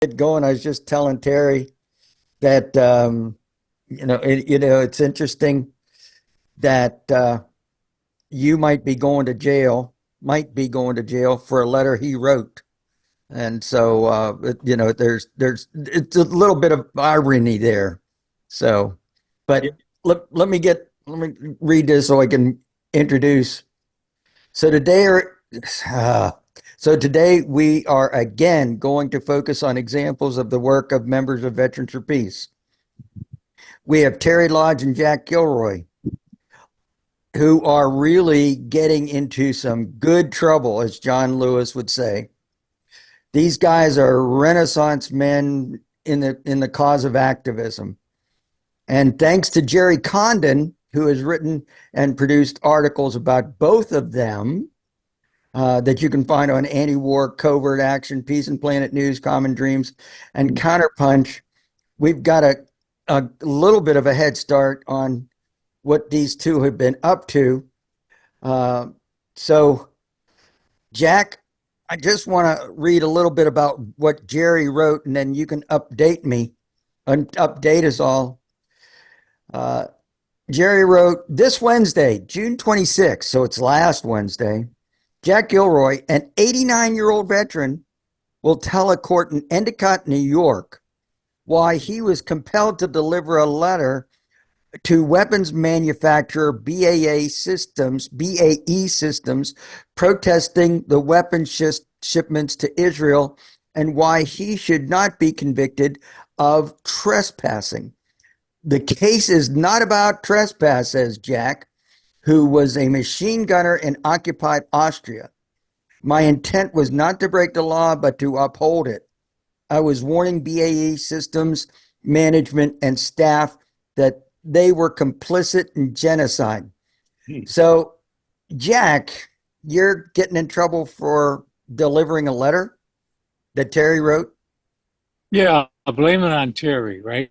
Get going, I was just telling Terry that it's interesting that you might be going to jail for a letter he wrote, and so there's it's a little bit of irony there. So, Yeah. but let me read this so I can introduce. So today, uh, so today we are again going to focus on examples of the work of members of Veterans for Peace. We have Terry Lodge and Jack Gilroy, who are really getting into some good trouble, as John Lewis would say. These guys are Renaissance men in the cause of activism. And thanks to Jerry Condon, who has written and produced articles about both of them, that you can find on Anti-War, Covert Action, Peace and Planet News, Common Dreams, and Counterpunch. We've got a little bit of a head start on what these two have been up to. Uh, so, Jack, I just want to read a little bit about what Jerry wrote, and then you can update me and update us all. Uh, Jerry wrote this Wednesday, June 26th, so it's last Wednesday. Jack Gilroy, an 89-year-old veteran, will tell a court in Endicott, New York, why he was compelled to deliver a letter to weapons manufacturer BAE Systems, protesting the weapons shipments to Israel, and why he should not be convicted of trespassing. The case is not about trespass, says Jack, who was a machine gunner in occupied Austria. My intent was not to break the law, but to uphold it. I was warning BAE Systems management and staff that they were complicit in genocide. So, Jack, you're getting in trouble for delivering a letter that Terry wrote? Yeah, blame it on Terry, right?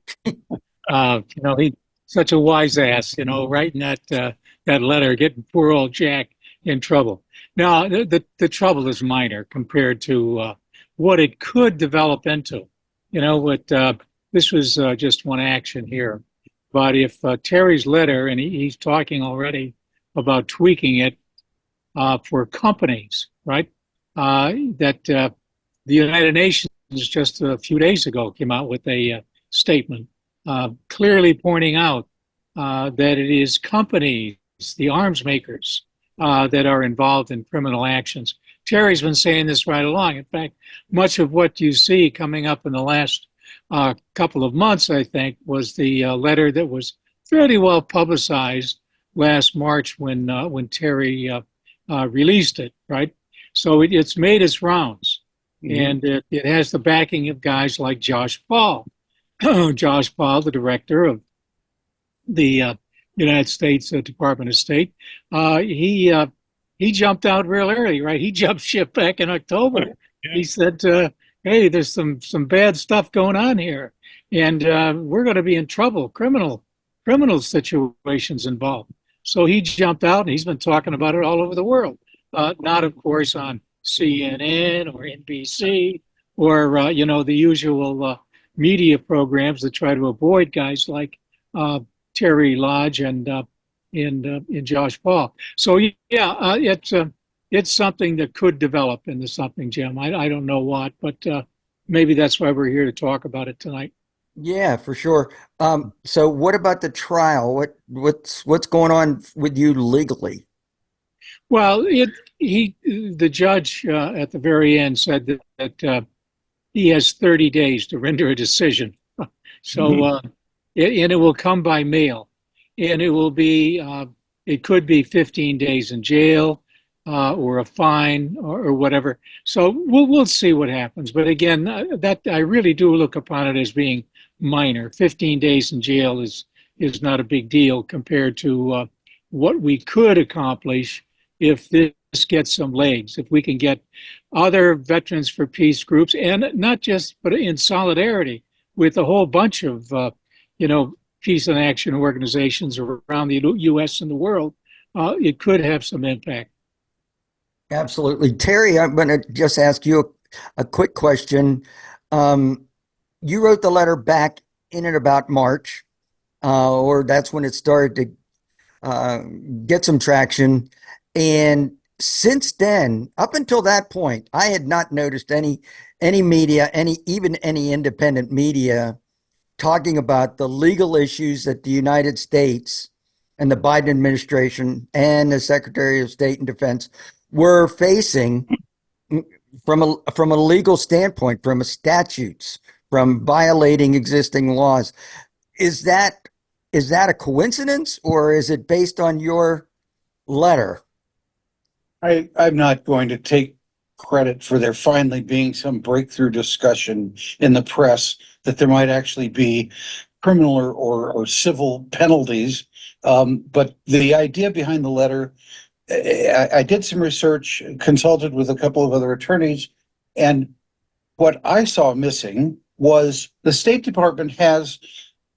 He's such a wise ass, writing that letter, getting poor old Jack in trouble. Now, the trouble is minor compared to what it could develop into. This was just one action here. But if Terry's letter, and he's talking already about tweaking it for companies, right? That the United Nations just a few days ago came out with a statement clearly pointing out that it is companies, the arms makers, that are involved in criminal actions. Terry's been saying this right along. In fact, much of what you see coming up in the last couple of months, I think, was the letter that was fairly well publicized last March when Terry released it, right? So it's made its rounds, and it has the backing of guys like Josh Paul. Josh Paul, the director of the United States Department of State, he jumped out real early, right? He jumped ship back in October. Yeah. He said, "Hey, there's some bad stuff going on here, and we're going to be in trouble. Criminal situations involved." So he jumped out, and he's been talking about it all over the world. Not, of course, on CNN or NBC or the usual media programs that try to avoid guys like Terry Lodge and Josh Paul. So yeah, it's something that could develop into something, Jim. I don't know what, but maybe that's why we're here to talk about it tonight. Yeah, for sure. So what about the trial? What's going on with you legally? Well, the judge at the very end said that he has 30 days to render a decision. So, and it will come by mail, and it could be 15 days in jail or a fine or whatever. So we'll see what happens. But again, that I really do look upon it as being minor. 15 days in jail is not a big deal compared to what we could accomplish if this gets some legs, if we can get other Veterans for Peace groups, and not just, but in solidarity with a whole bunch of, peace and action organizations around the U.S. and the world, it could have some impact. Absolutely. Terry, I'm going to just ask you a quick question. Um, you wrote the letter back in and about March, or that's when it started to get some traction. And since then, up until that point, I had not noticed any media, any independent media talking about the legal issues that the United States and the Biden administration and the Secretary of State and Defense were facing from a legal standpoint, from a statutes, from violating existing laws. Is that is that a coincidence or is it based on your letter? I'm not going to take credit for there finally being some breakthrough discussion in the press that there might actually be criminal or civil penalties. But the idea behind the letter, I did some research, consulted with a couple of other attorneys, and what I saw missing was the State Department has,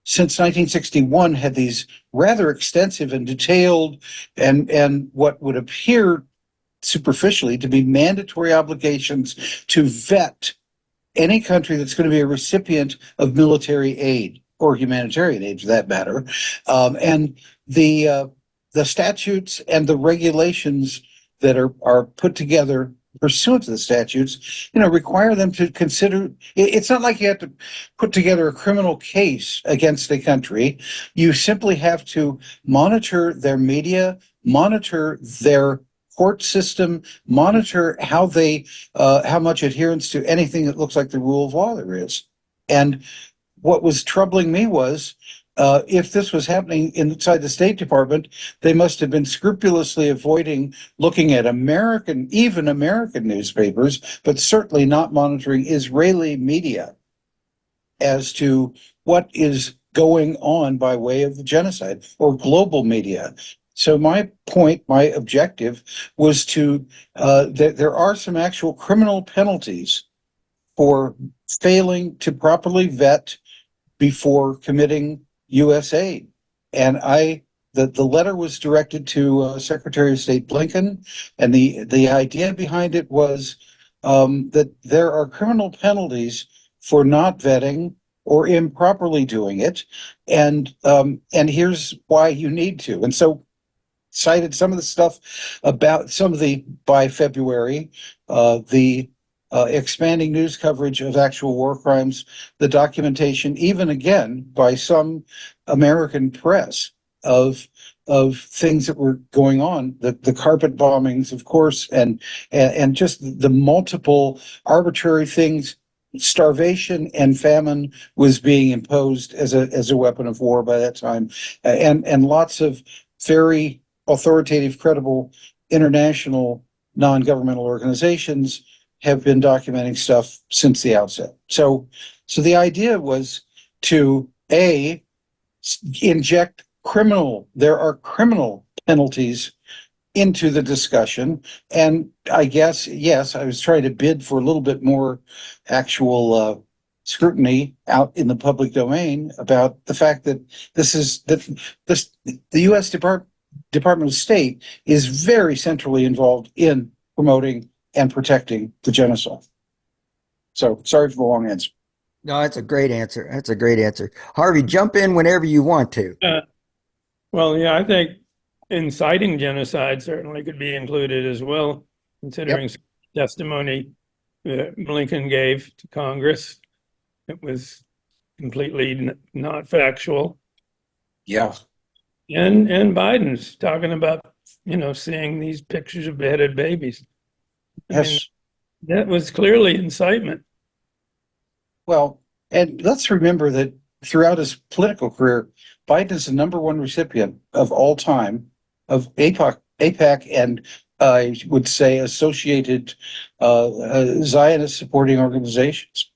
since 1961, had these rather extensive and detailed and what would appear superficially to be mandatory obligations to vet any country that's going to be a recipient of military aid or humanitarian aid, for that matter, and the statutes and the regulations that are put together pursuant to the statutes, require them to consider. It's not like you have to put together a criminal case against a country. You simply have to monitor their media, monitor their court system, monitor how much adherence to anything that looks like the rule of law there is. And what was troubling me was, if this was happening inside the State Department, they must have been scrupulously avoiding looking at even American newspapers, but certainly not monitoring Israeli media as to what is going on by way of the genocide, or global media. So my point, my objective was that there are some actual criminal penalties for failing to properly vet before committing U.S. aid. And the letter was directed to Secretary of State Blinken, and the idea behind it was that there are criminal penalties for not vetting or improperly doing it, and here's why you need to. And so cited some of the stuff about some of the, by February, the expanding news coverage of actual war crimes, the documentation, even again by some American press, of things that were going on, the carpet bombings, of course, and just the multiple arbitrary things. Starvation and famine was being imposed as a weapon of war by that time, and lots of very authoritative, credible international non-governmental organizations have been documenting stuff since the outset. So the idea was to inject there are criminal penalties into the discussion. And I guess, yes, I was trying to bid for a little bit more actual scrutiny out in the public domain about the fact that the U.S. Department of State is very centrally involved in promoting and protecting the genocide. So sorry for the long answer. No, that's a great answer. That's a great answer. Harvey, jump in whenever you want to. Well, yeah, I think inciting genocide certainly could be included as well, considering Yep. testimony that Blinken gave to Congress. It was completely not factual. Yeah. And Biden's talking about, seeing these pictures of beheaded babies. I mean, Yes. that was clearly incitement. Well, and let's remember that throughout his political career, Biden is the number one recipient of all time of APAC and I would say associated Zionist supporting organizations.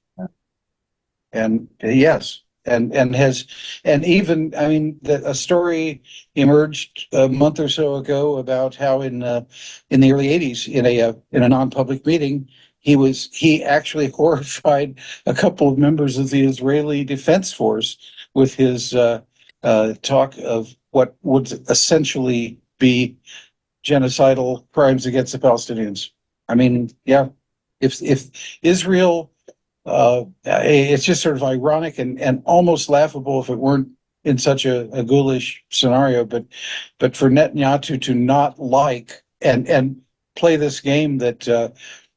And yes, and even, I mean, a story emerged a month or so ago about how in the early '80s, in a non-public meeting, he actually horrified a couple of members of the Israeli Defense Force with his talk of what would essentially be genocidal crimes against the Palestinians. I mean, yeah, if Israel It's just sort of ironic and almost laughable if it weren't in such a ghoulish scenario. But for Netanyahu to not like and play this game that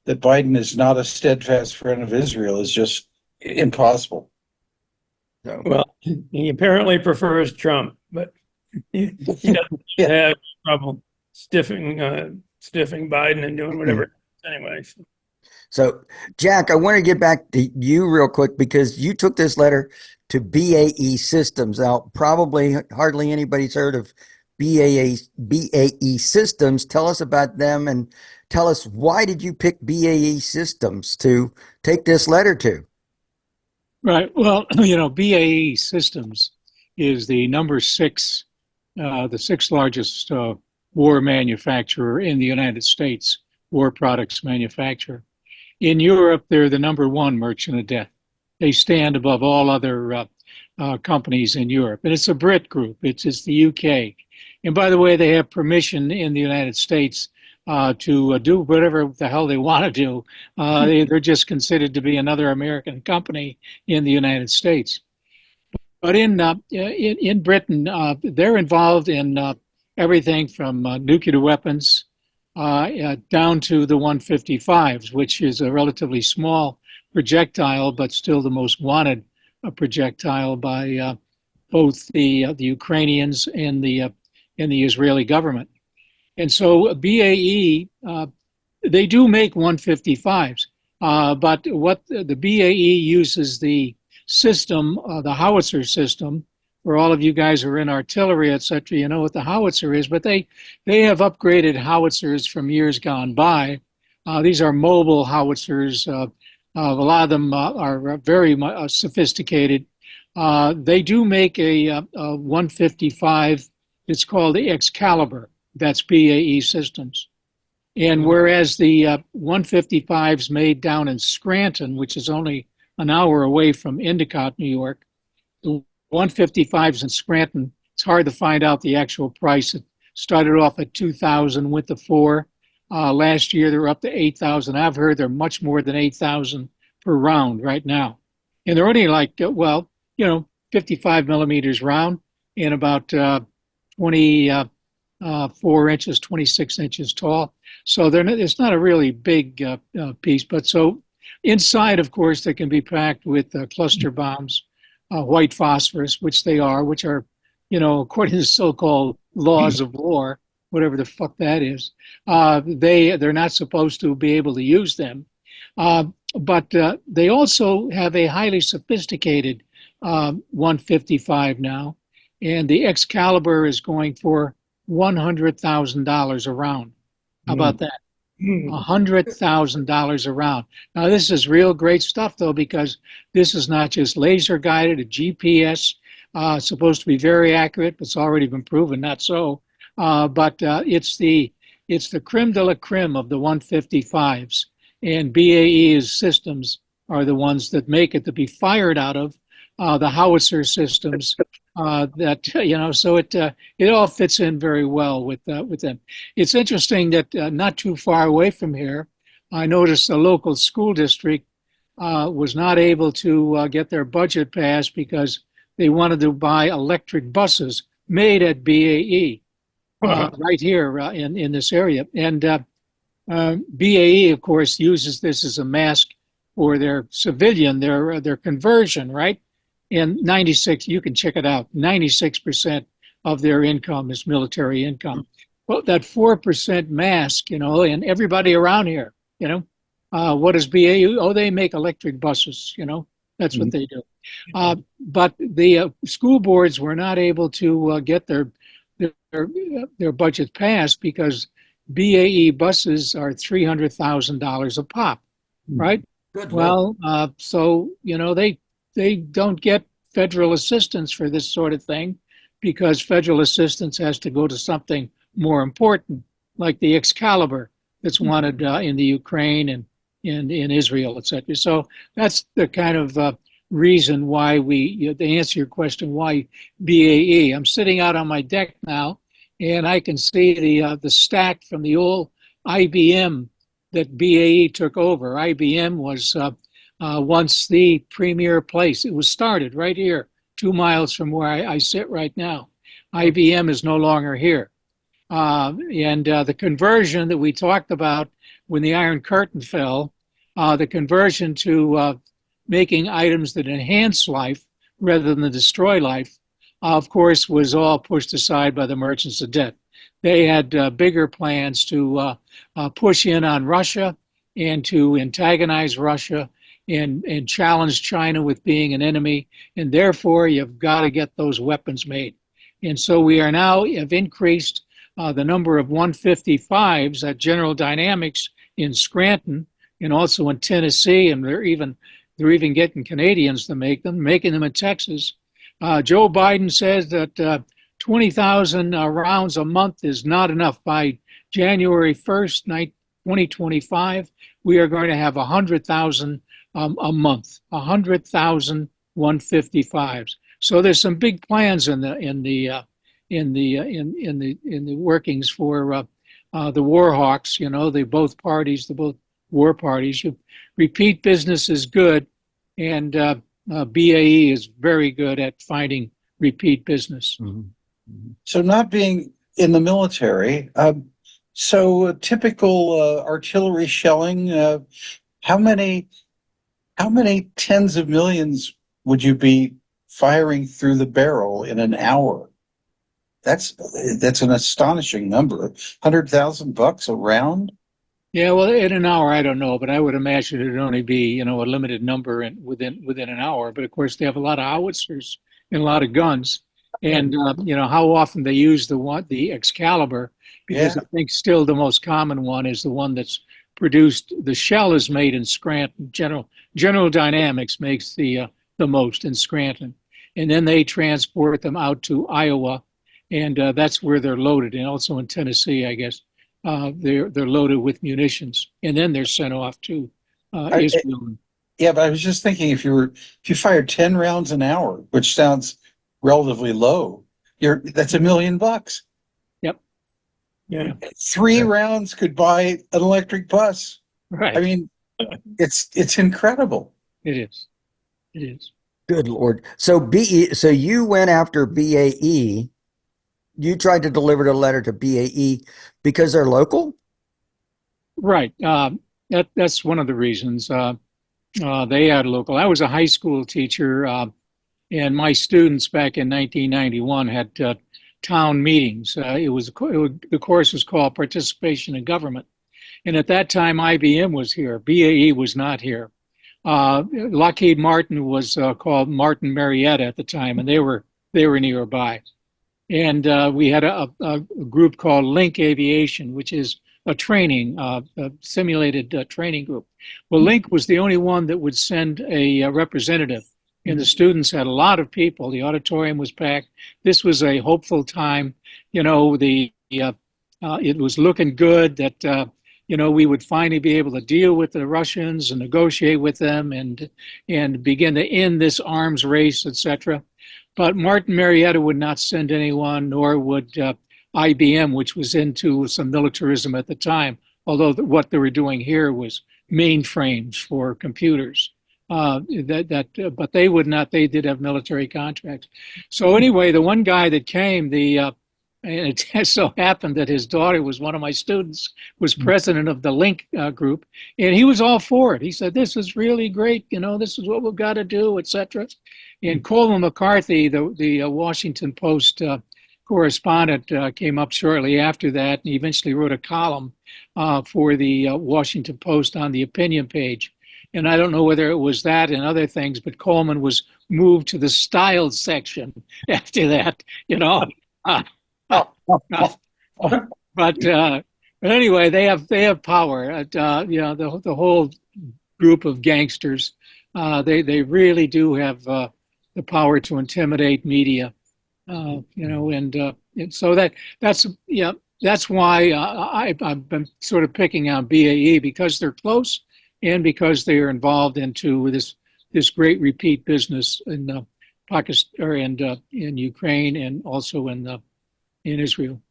Biden is not a steadfast friend of Israel is just impossible. So, Well, he apparently prefers Trump, but he doesn't have trouble stiffing Biden and doing whatever anyway. so Jack, I want to get back to you real quick because you took this letter to BAE Systems. Now, probably hardly anybody's heard of BAE Systems. Tell us about them and tell us why did you pick BAE Systems to take this letter to? Right. Well, you know, BAE Systems is the number six, the sixth largest war manufacturer in the United States, war products manufacturer. In Europe, they're the number one merchant of death. They stand above all other companies in Europe. And it's a Brit group. It's the UK. And by the way, they have permission in the United States to do whatever the hell they want to do. They're just considered to be another American company in the United States. But in Britain, they're involved in everything from nuclear weapons down to the 155s, which is a relatively small projectile, but still the most wanted projectile by both the Ukrainians and the Israeli government. And so BAE, they do make 155s, but what the BAE uses the system, the howitzer system. For all of you guys who are in artillery, et cetera, you know what the howitzer is, but they have upgraded howitzers from years gone by. These are mobile howitzers. A lot of them are very sophisticated. They do make a 155. It's called the Excalibur. That's BAE Systems. And whereas the 155s made down in Scranton, which is only an hour away from Endicott, New York, the 155s in Scranton, it's hard to find out the actual price. It started off at $2,000, went to $4,000. Last year, they're up to $8,000. I've heard they're much more than $8,000 per round right now. And they're only like, 55 millimeters round and about 24 inches, 26 inches tall. So it's not a really big piece. But so inside, of course, they can be packed with cluster bombs, white phosphorus, which are, according to the so-called laws of war, whatever the fuck that is, they're not supposed to be able to use them. But they also have a highly sophisticated 155 now, and the Excalibur is going for $100,000 a round. How about that? $100,000 a round. Now, this is real great stuff, though, because this is not just laser guided, a GPS, supposed to be very accurate, but it's already been proven not so. But it's the creme de la creme of the 155s, and BAE's systems are the ones that make it to be fired out of the howitzer systems. So it all fits in very well with them. It's interesting that not too far away from here, I noticed a local school district was not able to get their budget passed because they wanted to buy electric buses made at BAE right here in this area. And BAE, of course, uses this as a mask for their civilian, their conversion, right? And 96, you can check it out, 96% of their income is military income. Well, that 4% mask, and everybody around here, what does BAE? Oh, they make electric buses, that's what they do. But the school boards were not able to get their budget passed because BAE buses are $300,000 a pop, right? Good Well, so, they don't get federal assistance for this sort of thing because federal assistance has to go to something more important, like the Excalibur that's wanted in the Ukraine and in Israel, et cetera. So that's the kind of reason why to answer your question, why BAE. I'm sitting out on my deck now, and I can see the stack from the old IBM that BAE took over. IBM was once the premier place. It was started right here, 2 miles from where I sit right now. IBM is no longer here. And the conversion that we talked about when the Iron Curtain fell, the conversion to making items that enhance life rather than destroy life, of course, was all pushed aside by the merchants of death. They had bigger plans to push in on Russia and to antagonize Russia and challenge China with being an enemy. And therefore, you've got to get those weapons made. And so we are now have increased the number of 155s at General Dynamics in Scranton and also in Tennessee, and they're even getting Canadians to make them, making them in Texas. Joe Biden says that 20,000 rounds a month is not enough. By January 1st, 2025, we are going to have 100,000 a month, 100,000 155s. So there's some big plans in the workings for the war hawks. You know, the both war parties. Repeat business is good, and BAE is very good at finding repeat business. Mm-hmm. So not being in the military, so typical artillery shelling, how many tens of millions would you be firing through the barrel in an hour? That's an astonishing number. $100,000 a round? Yeah, well, in an hour, I don't know, but I would imagine it'd only be, a limited number within an hour. But of course, they have a lot of howitzers and a lot of guns, and how often they use the Excalibur, because I think still the most common one is the one that's produced. The shell is made in Scranton. General Dynamics makes the most in Scranton, and then they transport them out to Iowa, and that's where they're loaded, and also in Tennessee, I guess. They're loaded with munitions, and then they're sent off to Israel. Yeah, but I was just thinking, if you fired 10 rounds an hour, which sounds relatively low, that's $1 million. Yep. Yeah. 3 rounds could buy an electric bus. Right. I mean, it's incredible. It is. It is. Good Lord. So so you went after BAE. You tried to deliver a letter to BAE because they're local? Right. That's one of the reasons. They had local. I was a high school teacher, and my students back in 1991 had town meetings. The course was called Participation in Government. And at that time, IBM was here. BAE was not here. Lockheed Martin was called Martin Marietta at the time, and they were nearby. And we had a group called Link Aviation, which is a simulated training group. Well, Link was the only one that would send a representative, and the students had a lot of people. The auditorium was packed. This was a hopeful time. It was looking good that we would finally be able to deal with the Russians and negotiate with them and begin to end this arms race, etc. But Martin Marietta would not send anyone, nor would IBM, which was into some militarism at the time, although what they were doing here was mainframes for computers. But they would not. They did have military contracts. So anyway, the one guy that came, and it so happened that his daughter was one of my students, was president of the Link group, and he was all for it. He said, "This is really great. This is what we've got to do, etc." And Coleman McCarthy, the Washington Post correspondent, came up shortly after that, and he eventually wrote a column for the Washington Post on the opinion page. And I don't know whether it was that and other things, but Coleman was moved to the style section after that. But anyway, they have power. The whole group of gangsters. They really do have the power to intimidate media. And so that's why I've been sort of picking on BAE, because they're close and because they are involved into this great repeat business in Pakistan and in Ukraine and also in Israel.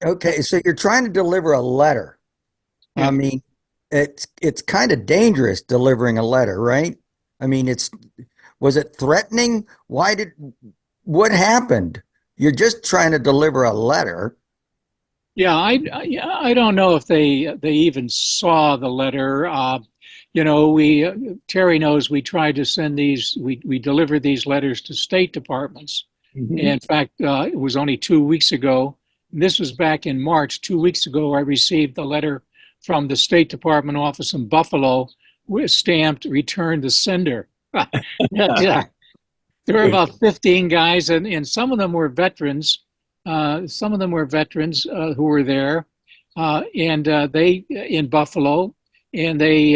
Okay, so you're trying to deliver a letter. Yeah. I mean, it's kind of dangerous delivering a letter, right? I mean, was it threatening? What happened? You're just trying to deliver a letter. Yeah, I don't know if they even saw the letter. We Terry knows we tried to send we delivered these letters to state departments. Mhm. In fact, it was only 2 weeks ago. This was back in March. 2 weeks ago, I received a letter from the State Department office in Buffalo, with stamped "Return to sender." Yeah, there were about 15 guys, and some of them were veterans. Some of them were veterans who were there, and they in Buffalo, and they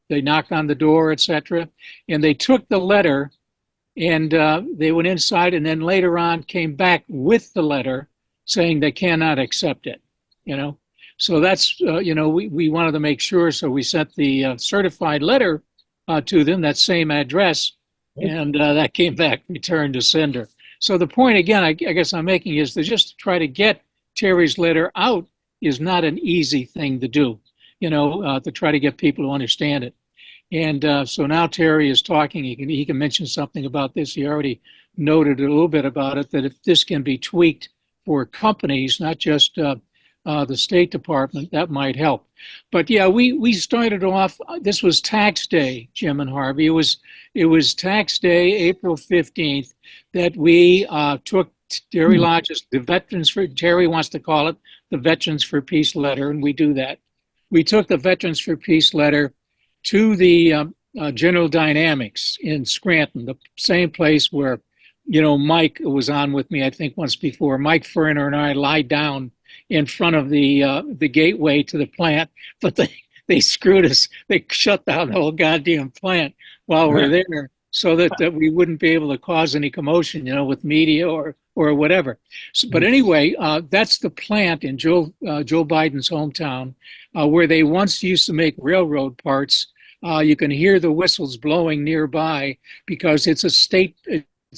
knocked on the door, etc., and they took the letter, and they went inside, and then later on came back with the letter saying they cannot accept it. You know, so that's we wanted to make sure, so we sent the certified letter to them, that same address, and that came back returned to sender. So the point again, I guess I'm making is to just try to get Terry's letter out is not an easy thing to do, to try to get people to understand it. And so now Terry is talking. He can mention something about this. He already noted a little bit about it, that if this can be tweaked for companies, not just the State Department, that might help. But yeah, we started off. This was tax day, Jim and Harvey. It was tax day, April 15th, that we took Terry Lodge's, Terry wants to call it the Veterans for Peace letter, and we do that. We took the Veterans for Peace letter to the General Dynamics in Scranton, the same place where, Mike was on with me, I think once before. Mike Ferner and I lied down in front of the gateway to the plant, but they screwed us. They shut down the whole goddamn plant while we're there, so that we wouldn't be able to cause any commotion, with media or whatever. So, but anyway, that's the plant in Joe Biden's hometown, where they once used to make railroad parts. You can hear the whistles blowing nearby because it's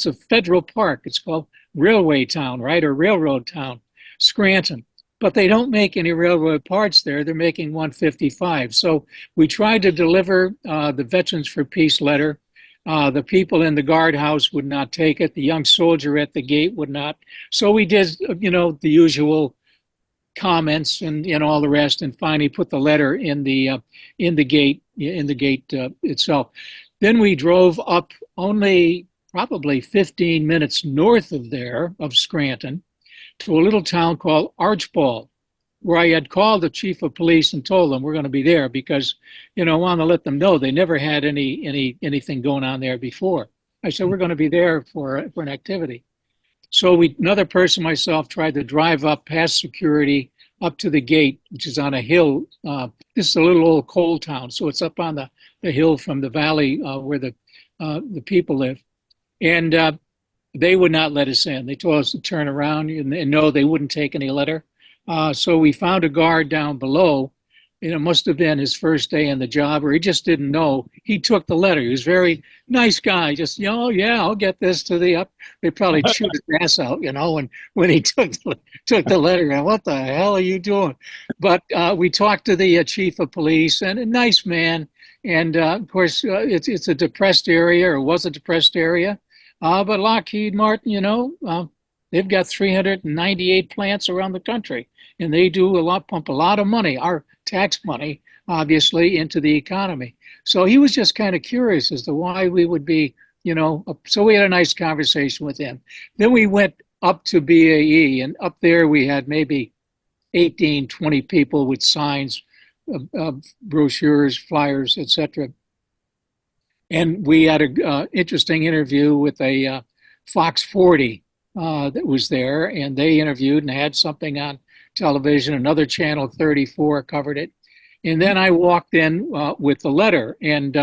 a federal park. It's called Railway Town, right, or Railroad Town, Scranton. But they don't make any railroad parts there. They're making 155. So we tried to deliver the Veterans for Peace letter. The people in the guardhouse would not take it. The young soldier at the gate would not. So we did, the usual comments and all the rest, and finally put the letter in the gate itself. Then we drove up only probably 15 minutes north of Scranton, to a little town called Archbald, where I had called the chief of police and told them we're going to be there because, I want to let them know they never had anything going on there before. I said, we're going to be there for an activity. So another person, myself, tried to drive up past security up to the gate, which is on a hill. This is a little old coal town, so it's up on the hill from the valley where the people live. And they would not let us in. They told us to turn around, and no, they wouldn't take any letter. So we found a guard down below. It must have been his first day on the job, or he just didn't know. He took the letter. He was a very nice guy. Just, yeah, I'll get this to the up. They probably chewed his ass out, when he took the letter. And what the hell are you doing? But we talked to the chief of police, and a nice man. And of course, it's a depressed area, or was a depressed area. But Lockheed Martin, they've got 398 plants around the country, and they pump a lot of money, our tax money, obviously, into the economy. So he was just kind of curious as to why we would be, so we had a nice conversation with him. Then we went up to BAE, and up there we had maybe 18, 20 people with signs, brochures, flyers, etc. And we had an interesting interview with a Fox 40 that was there, and they interviewed and had something on television. Another channel, 34, covered it. And then I walked in with the letter, and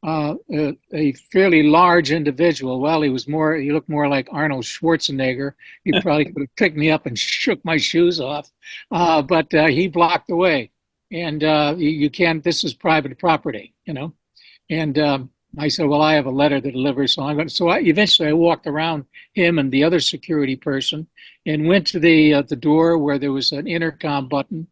a fairly large individual. Well, he looked more like Arnold Schwarzenegger. He probably could have picked me up and shook my shoes off, but he blocked the way. And you can't, this is private property, And I said, well, I have a letter to deliver, so eventually I walked around him and the other security person and went to the door where there was an intercom button,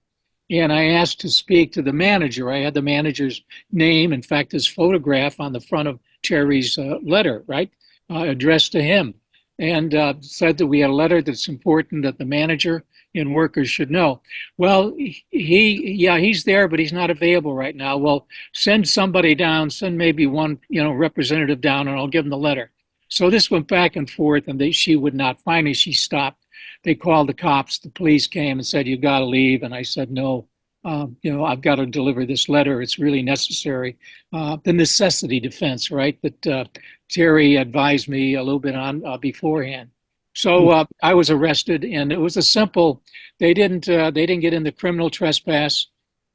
and I asked to speak to the manager. I had the manager's name, in fact, his photograph on the front of Terry's letter, right, addressed to him, and said that we had a letter that's important that the manager and workers should know. Well, he's there, but he's not available right now. Well, send somebody down, send maybe one, representative down, and I'll give them the letter. So this went back and forth, and she would not. Finally, she stopped. They called the cops. The police came and said, "You got to leave." And I said, "No, I've got to deliver this letter. It's really necessary." The necessity defense, right? That Terry advised me a little bit on beforehand. So I was arrested, and it was a simple. They didn't get in the criminal trespass,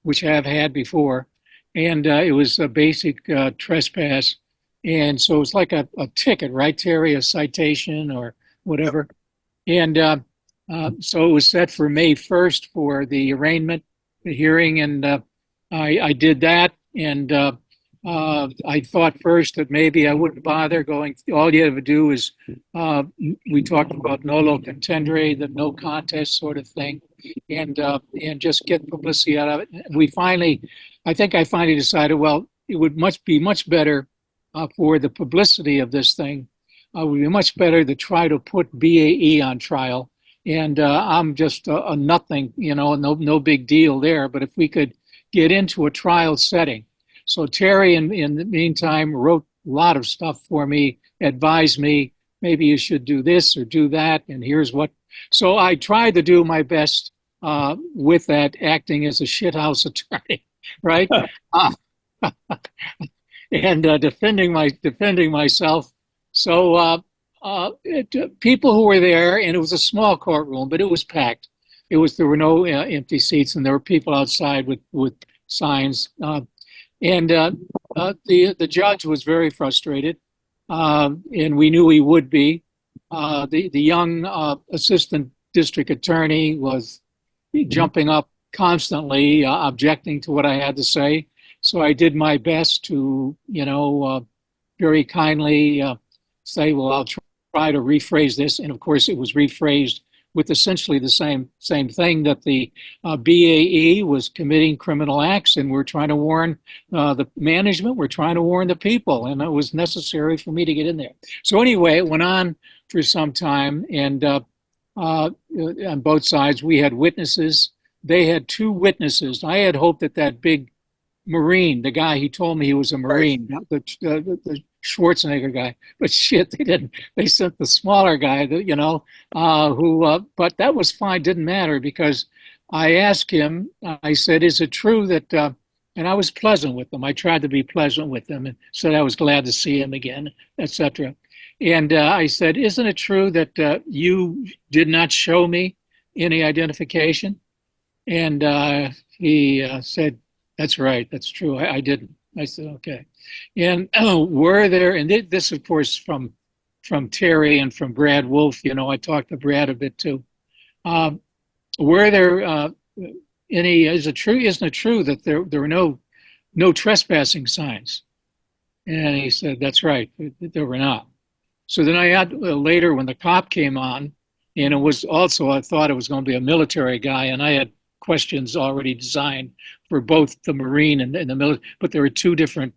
which I've had before, and it was a basic trespass, and so it's like a ticket, right, Terry, a citation or whatever, and so it was set for May 1st for the arraignment, the hearing, and I did that, and I thought first that maybe I wouldn't bother going. All you have to do is, we talked about nolo contendere, the no contest sort of thing, and just get publicity out of it. I think I finally decided, well, it would be much better for the publicity of this thing. It would be much better to try to put BAE on trial, and I'm just a nothing, no big deal there. But if we could get into a trial setting. So Terry, in the meantime, wrote a lot of stuff for me, advised me, maybe you should do this or do that, and here's what. So I tried to do my best with that, acting as a shithouse attorney, right? And defending myself. So people who were there, and it was a small courtroom, but it was packed. There were no empty seats, and there were people outside with signs. And the judge was very frustrated, and we knew he would be. The young assistant district attorney was jumping up constantly, objecting to what I had to say. So I did my best to, very kindly say, well, I'll try to rephrase this. And of course, it was rephrased with essentially the same thing, that the BAE was committing criminal acts, and we're trying to warn the management, we're trying to warn the people, and it was necessary for me to get in there. So anyway, it went on for some time, and on both sides, we had witnesses. They had two witnesses. I had hoped that big Marine, the guy, he told me he was a Marine, the Schwarzenegger guy, but shit, they didn't. They sent the smaller guy, but that was fine, didn't matter, because I asked him, I said, is it true that, and I was pleasant with them. I tried to be pleasant with them and said I was glad to see him again, etc. And I said, isn't it true that you did not show me any identification? And he said, that's right, that's true, I didn't. I said, okay. And were there, and this, of course, from Terry and from Brad Wolf, I talked to Brad a bit too. Were there isn't it true that there were no trespassing signs? And he said, that's right, there were not. So then I had, later when the cop came on, and it was also, I thought it was going to be a military guy, and I had questions already designed for both the Marine and the military, but there were two different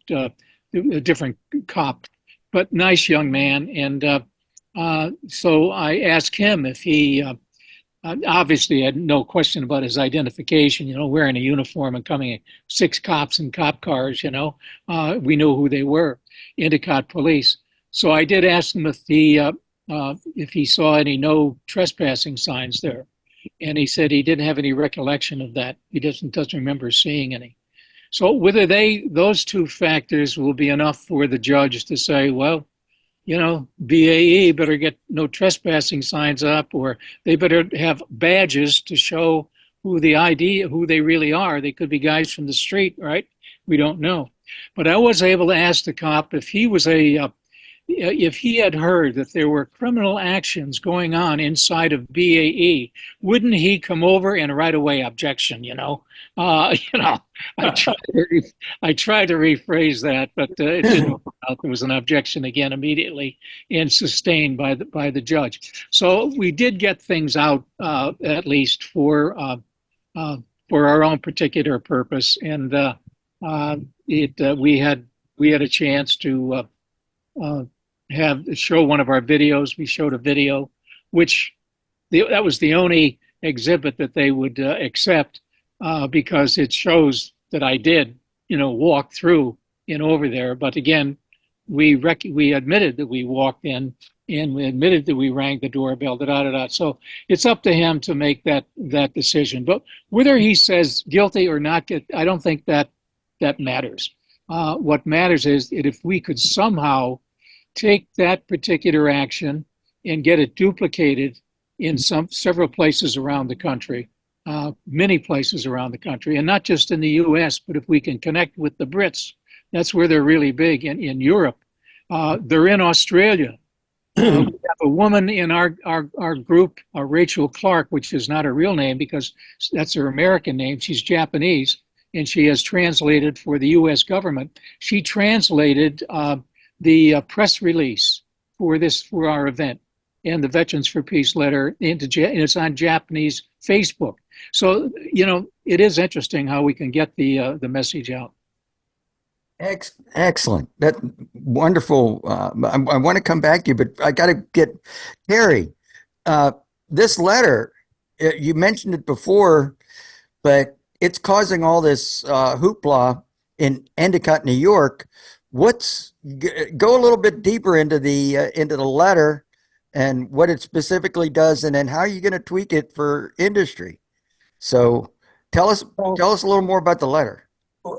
cop, but nice young man. And so I asked him if he, obviously had no question about his identification, wearing a uniform and coming, 6 cops in cop cars, we knew who they were, Endicott police. So I did ask him if he saw any no trespassing signs there. And he said he didn't have any recollection of that. He doesn't remember seeing any. So whether those two factors will be enough for the judge to say, well, BAE better get no trespassing signs up, or they better have badges to show who they really are. They could be guys from the street, right? We don't know. But I was able to ask the cop if if he had heard that there were criminal actions going on inside of BAE, wouldn't he come over and right away objection? I tried to rephrase that, but it didn't work out. There was an objection again immediately, and sustained by the judge. So we did get things out, at least for for our own particular purpose. And we had a chance to show one of our videos. We showed a video, which that was the only exhibit that they would accept because it shows that I did, walk through and over there. But again, we admitted that we walked in, and we admitted that we rang the doorbell. So it's up to him to make that decision. But whether he says guilty or not, I don't think that matters. What matters is that if we could somehow take that particular action and get it duplicated in several places around the country, many places around the country, and not just in the U.S., but if we can connect with the Brits, that's where they're really big. In Europe, they're in Australia. We have a woman in our group, Rachel Clark, which is not her real name because that's her American name. She's Japanese, and she has translated for the U.S. government. She translated the press release for our event and the Veterans for Peace letter and it's on Japanese Facebook. So it is interesting how we can get the message out. Excellent. That wonderful. I want to come back to you, but I got to get Terry. This letter, you mentioned it before, but it's causing all this hoopla in Endicott, New York. Go a little bit deeper into the letter and what it specifically does, and then how are you going to tweak it for industry? So tell us a little more about the letter.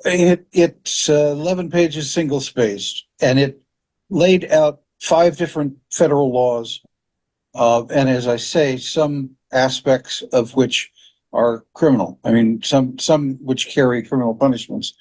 It's 11 pages single spaced, and it laid out 5 different federal laws, and as I say, some aspects of which are criminal. I mean, some which carry criminal punishments,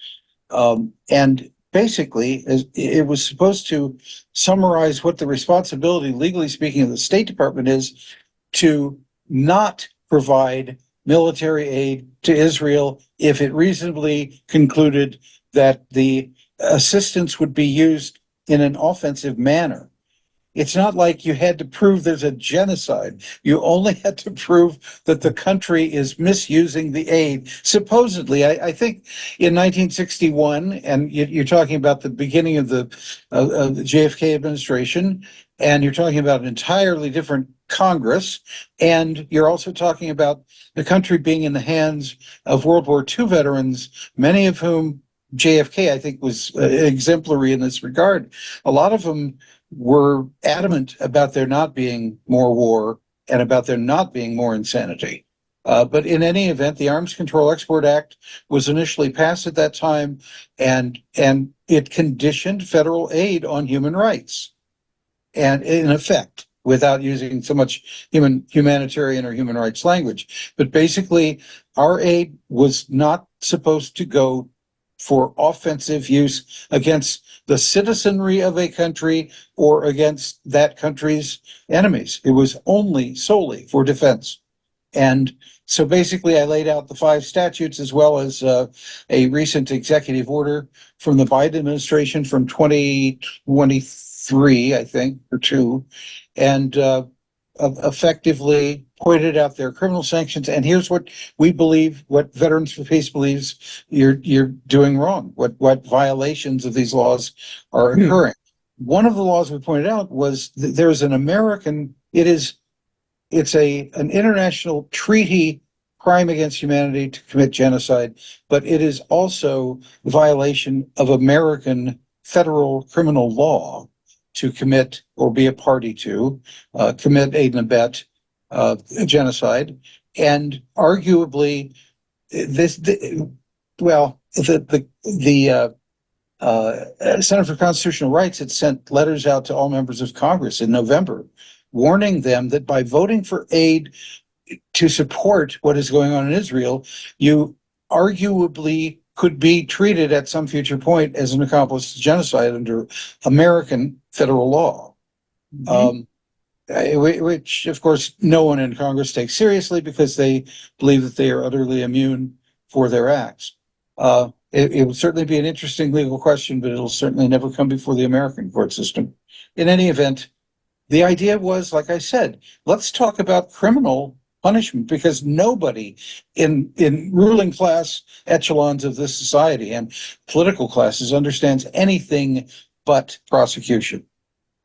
and basically, it was supposed to summarize what the responsibility, legally speaking, of the State Department is to not provide military aid to Israel if it reasonably concluded that the assistance would be used in an offensive manner. It's not like you had to prove there's a genocide. You only had to prove that the country is misusing the aid. Supposedly, I think in 1961, and you're talking about the beginning of the JFK administration, and you're talking about an entirely different Congress, and you're also talking about the country being in the hands of World War II veterans, many of whom JFK, I think, was exemplary in this regard. A lot of them were adamant about there not being more war and about there not being more insanity. But in any event, the Arms Control Export Act was initially passed at that time, and it conditioned federal aid on human rights. And in effect, without using so much humanitarian or human rights language. But basically, our aid was not supposed to go for offensive use against the citizenry of a country or against that country's enemies. It was only solely for defense. And so basically I laid out the 5 statutes as well as a recent executive order from the Biden administration from 2023, I think, or 2, and effectively pointed out their criminal sanctions. And here's what we believe, what Veterans for Peace believes you're doing wrong, what violations of these laws are occurring. One of the laws we pointed out was that there's an American, it's an international treaty crime against humanity to commit genocide, but it is also a violation of American federal criminal law to commit or be a party to commit, aid and abet genocide. And arguably the Center for Constitutional Rights had sent letters out to all members of Congress in November warning them that by voting for aid to support what is going on in Israel, you arguably could be treated at some future point as an accomplice to genocide under American federal law. Which, of course, no one in Congress takes seriously because they believe that they are utterly immune for their acts. It would certainly be an interesting legal question, but it'll certainly never come before the American court system. In any event, the idea was, like I said, let's talk about criminal punishment, because nobody in ruling class echelons of this society and political classes understands anything but prosecution.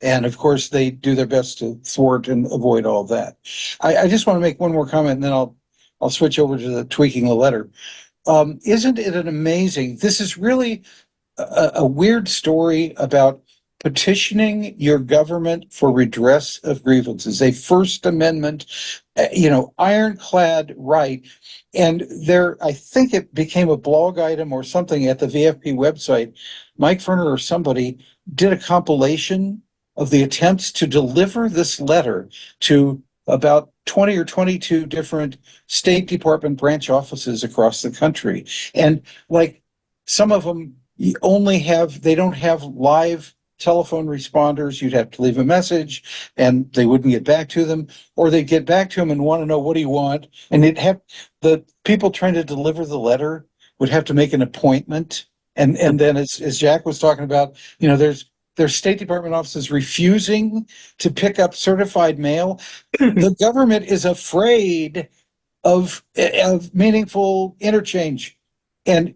And of course, they do their best to thwart and avoid all that. I just want to make one more comment, and then I'll switch over to the tweaking the letter. Isn't it an amazing? This is really a weird story about petitioning your government for redress of grievances, a First Amendment, ironclad right. And I think it became a blog item or something at the VFP website. Mike Ferner or somebody did a compilation of the attempts to deliver this letter to about 20 or 22 different State Department branch offices across the country. And like some of them they don't have live telephone responders. You'd have to leave a message and they wouldn't get back to them, or they'd get back to them and want to know, what do you want? And the people trying to deliver the letter would have to make an appointment. And then as Jack was talking about, there's State Department offices refusing to pick up certified mail. The government is afraid of meaningful interchange. And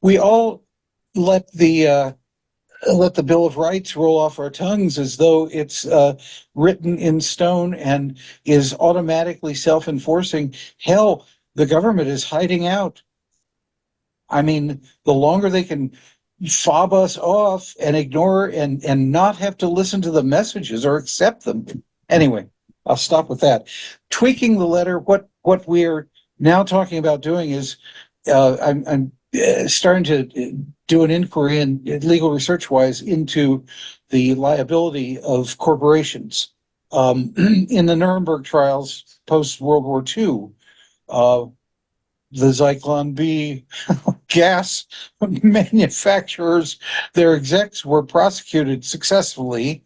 we all let the Bill of Rights roll off our tongues as though it's written in stone and is automatically self-enforcing. Hell, the government is hiding out. I mean, the longer they can fob us off and ignore and not have to listen to the messages or accept them. Anyway, I'll stop with that. Tweaking the letter, what we're now talking about doing is I'm starting to do an inquiry and legal research wise into the liability of corporations. In the Nuremberg trials post World War II, the Zyklon B gas manufacturers, their execs were prosecuted successfully,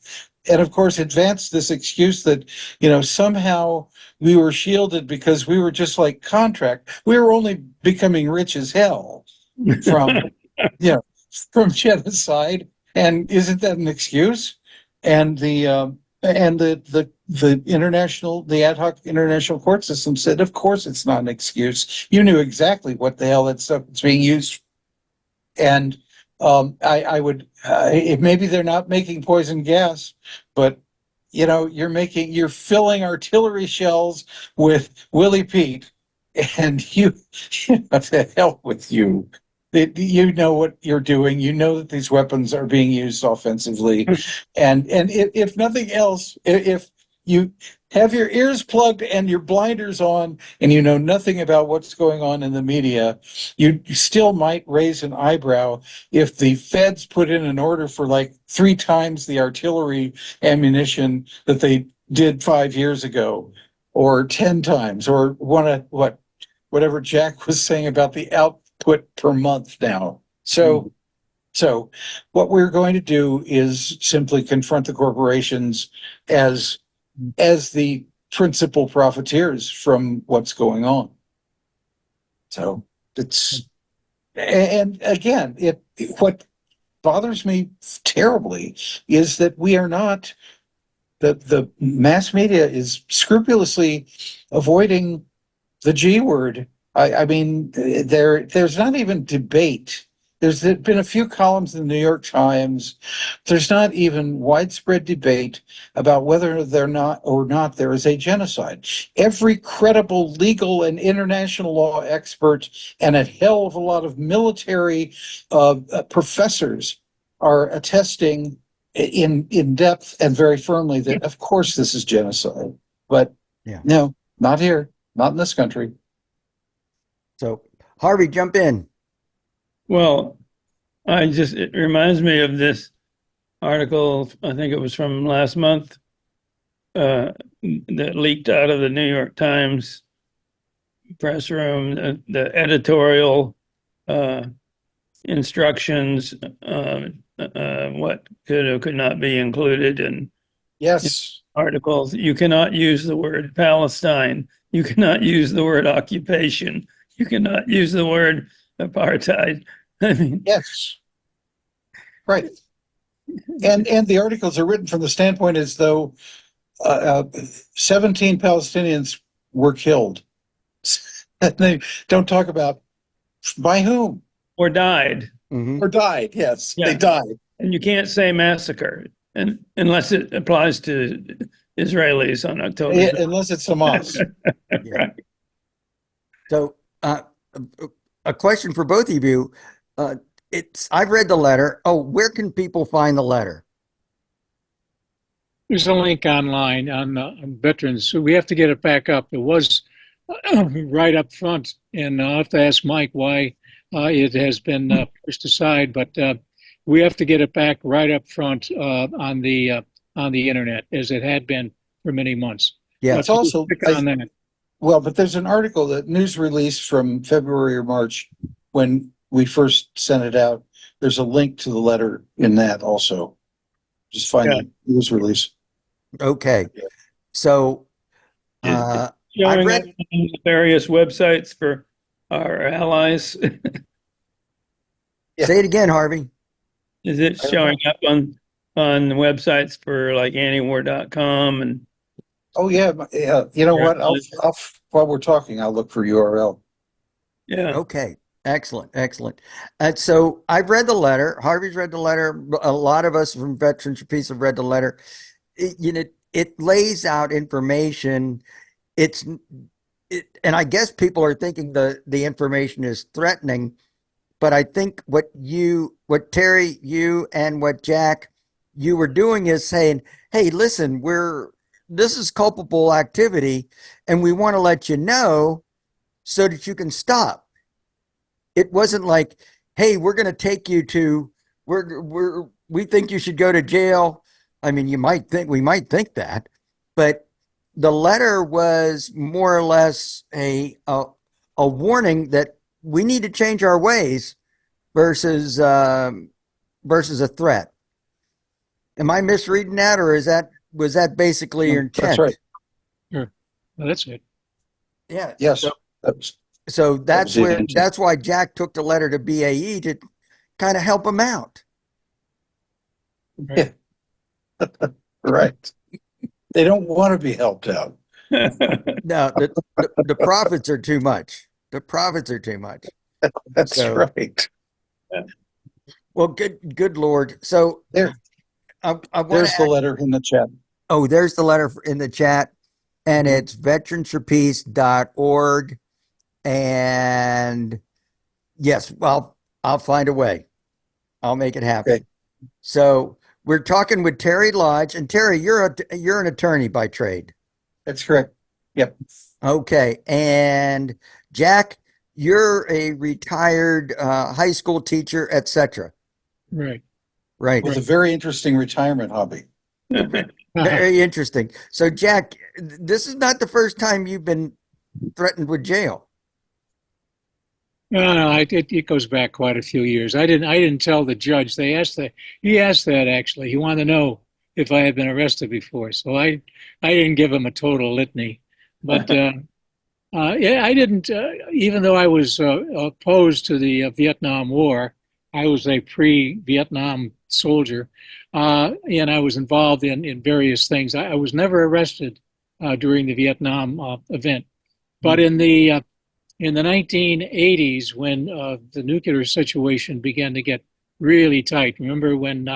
and of course advanced this excuse that somehow we were shielded because we were just like contract. We were only becoming rich as hell from from genocide, and isn't that an excuse? And the ad hoc international court system said, of course it's not an excuse. You knew exactly what the hell that stuff is being used. And I would, maybe they're not making poison gas, but you're filling artillery shells with Willie Pete, and the hell with you. You know what you're doing. You know that these weapons are being used offensively, and if nothing else, if you have your ears plugged and your blinders on, and you know nothing about what's going on in the media, you still might raise an eyebrow if the feds put in an order for like 3 times the artillery ammunition that they did 5 years ago, or 10 times, or whatever Jack was saying about the output per month now. So what we're going to do is simply confront the corporations as the principal profiteers from what's going on. So and again, what bothers me terribly is that we are not, the mass media is scrupulously avoiding the G word. I mean, there's not even debate. There's been a few columns in the New York Times. There's not even widespread debate about whether there is a genocide. Every credible legal and international law expert and a hell of a lot of military professors are attesting in depth and very firmly that, of course, this is genocide. But no, not here, not in this country. So, Harvey, jump in. Well, it reminds me of this article, I think it was from last month, that leaked out of the New York Times press room, the editorial instructions, what could or could not be included in articles. You cannot use the word Palestine. You cannot use the word occupation. You cannot use the word apartheid. I mean, yes, right. And the articles are written from the standpoint as though 17 Palestinians were killed. They don't talk about by whom Or died. Mhm. or died. Yes, Yeah. they died. And you can't say massacre unless it applies to Israelis on October 7th. Unless it's Hamas. Yeah. Right. So, a question for both of you. I've read the letter. Oh, where can people find the letter? There's a link online on veterans. So we have to get it back up. It was right up front, and I'll have to ask Mike why it has been pushed aside. But we have to get it back right up front on the internet, as it had been for many months. Yeah. It's also, Click on that. well, but there's an article, that news release from February or March when we first sent it out. There's a link to the letter in that also. Just find Yeah. the news release. Okay. So, It's I showing read. up on various websites for our allies. Yeah. Say it again, Harvey. Is it showing up on websites for like antiwar.com and Oh yeah, you know what? I'll while we're talking, I'll look for URL. yeah. Okay. Excellent. Excellent. And so I've read the letter. Harvey's read the letter. A lot of us from Veterans for Peace have read the letter. It lays out information. And I guess people are thinking the information is threatening, but I think what Terry, you and what Jack, you were doing is saying, hey, listen, this is culpable activity, and we want to let you know so that you can stop. It wasn't like, hey, we're going to take you to, we think you should go to jail. I mean, we might think that, but the letter was more or less a warning that we need to change our ways versus a threat. Am I misreading that, or was that basically your intent? That's right. Sure. Well, that's it. Yeah. Yes. So was the intent. that's why Jack took the letter to BAE to kind of help him out. Right. Right. They don't want to be helped out. No, the profits are too much. The profits are too much. That's So- right. Well, good Lord. So There. I want There's the to. letter in the chat. Oh, there's the letter in the chat, and it's veteransforpeace.org. And yes, well, I'll find a way. I'll make it happen. Okay. So we're talking with Terry Lodge, and Terry, you're an attorney by trade. That's correct. Yep. Okay, and Jack, you're a retired high school teacher, etc. Right. Right. With a very interesting retirement hobby. Very interesting. So, Jack, this is not the first time you've been threatened with jail. No, it goes back quite a few years. I didn't tell the judge. He asked that actually. He wanted to know if I had been arrested before. So I didn't give him a total litany. But yeah, I didn't. Even though I was opposed to the Vietnam War, I was a pre-Vietnam soldier, and I was involved in various things. I was never arrested during the Vietnam event, but in the 1980s, when the nuclear situation began to get really tight, remember when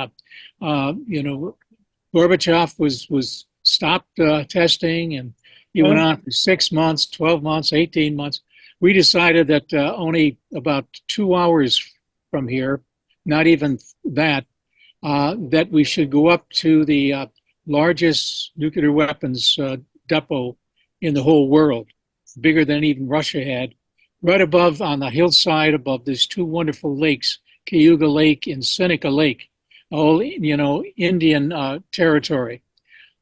Gorbachev was stopped testing, and he went on for 6 months, 12 months, 18 months. We decided that only about 2 hours from here, not even that, that we should go up to the largest nuclear weapons depot in the whole world, bigger than even Russia had, right above on the hillside above these two wonderful lakes, Cayuga Lake and Seneca Lake, all Indian territory.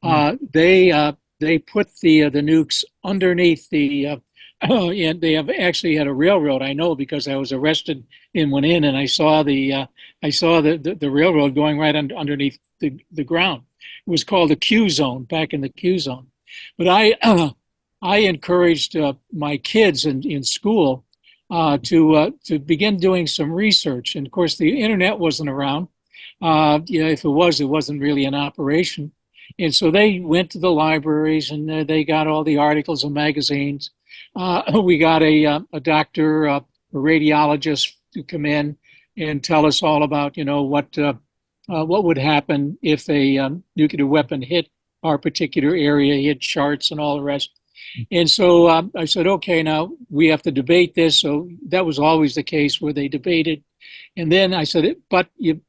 They put the nukes underneath the and they have actually had a railroad. I know because I was arrested and went in, and I saw the railroad going right underneath the ground. It was called the Q zone, back in the Q zone. But I encouraged my kids in school to begin doing some research. And of course, the internet wasn't around. If it was, it wasn't really in operation. And so they went to the libraries and they got all the articles and magazines. We got a doctor, a radiologist to come in and tell us all about, what would happen if a nuclear weapon hit our particular area. He had charts and all the rest. And so I said, okay, now we have to debate this. So that was always the case where they debated. And then I said, but you